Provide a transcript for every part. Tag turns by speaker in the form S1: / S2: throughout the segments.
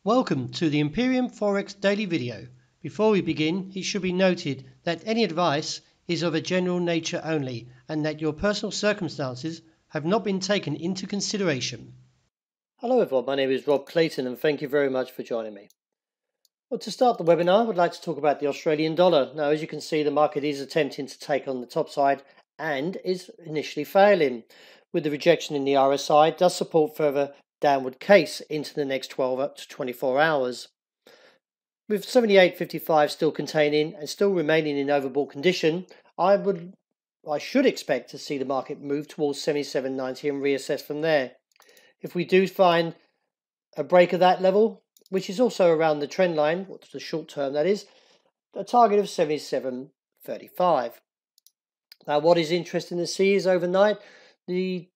S1: Welcome to the Imperium Forex daily video. Before we begin, it should be noted that any advice is of a general nature only and that your personal circumstances have not been taken into consideration.
S2: Hello everyone, my name is Rob Clayton and thank you very much for joining me. Well, to start the webinar, I would like to talk about the Australian dollar. Now, as you can see, the market is attempting to take on the top side and is initially failing. With the rejection in the RSI, it does support further downward case into the next 12 up to 24 hours. With 78.55 still containing and still remaining in overbought condition, I should expect to see the market move towards 77.90 and reassess from there. If we do find a break of that level, which is also around the trend line, what's the short term that is, a target of 77.35. Now, what is interesting to see is overnight, the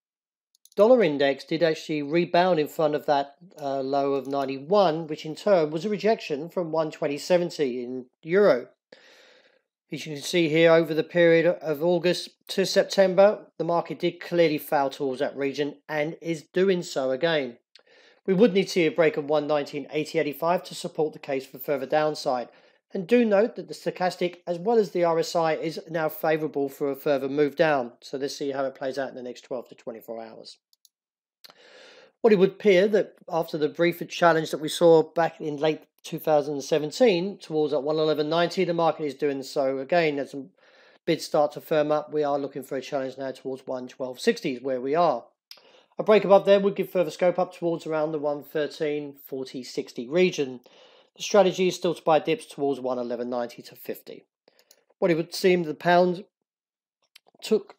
S2: dollar index did actually rebound in front of that low of 91, which in turn was a rejection from 120.70 in euro. As you can see here, over the period of August to September, the market did clearly fail towards that region and is doing so again. We would need to see a break of 119.8085 to support the case for further downside. And do note that the stochastic as well as the RSI is now favourable for a further move down. So let's see how it plays out in the next 12 to 24 hours. What it would appear that after the brief challenge that we saw back in late 2017 towards that 111.90, the market is doing so again. As some bids start to firm up, we are looking for a challenge now towards 112.60 where we are. A break above there would give further scope up towards around the 113.40.60 region. The strategy is still to buy dips towards 111.90 to 50. What it would seem the pound took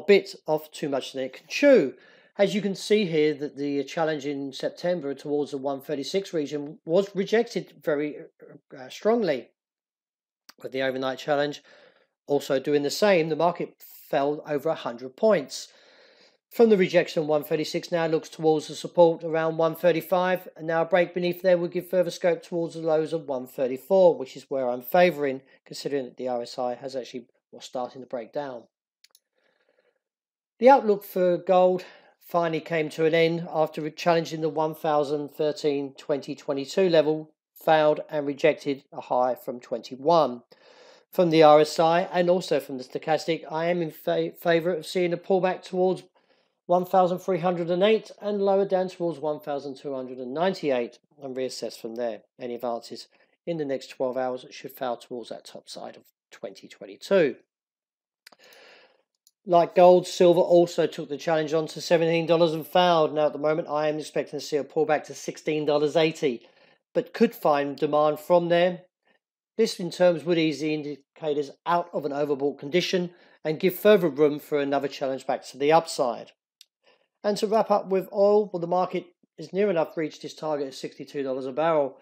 S2: bit off too much than it can chew. As you can see here, that the challenge in September towards the 136 region was rejected very strongly. With the overnight challenge also doing the same, the market fell over 100 points. From the rejection 136 now looks towards the support around 135, and now a break beneath there would give further scope towards the lows of 134, which is where I'm favouring, considering that the RSI has actually starting to break down. The outlook for gold finally came to an end after challenging the 1013 2022 level, failed and rejected a high from 21. From the RSI and also from the stochastic, I am in favour of seeing a pullback towards 1,308 and lower down towards 1,298 and reassess from there. Any advances in the next 12 hours should fail towards that top side of 2022. Like gold, silver also took the challenge on to $17 and failed. Now at the moment I am expecting to see a pullback to $16.80, but could find demand from there. This in terms would ease the indicators out of an overbought condition and give further room for another challenge back to the upside. And to wrap up with oil, well, the market is near enough reached its target of $62 a barrel.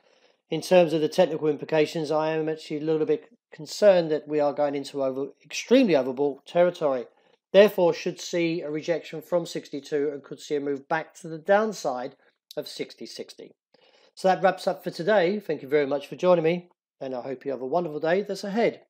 S2: In terms of the technical implications, I am actually a little bit concerned that we are going into extremely overbought territory. Therefore, should see a rejection from 62 and could see a move back to the downside of 60.60. So that wraps up for today. Thank you very much for joining me, and I hope you have a wonderful day that's ahead.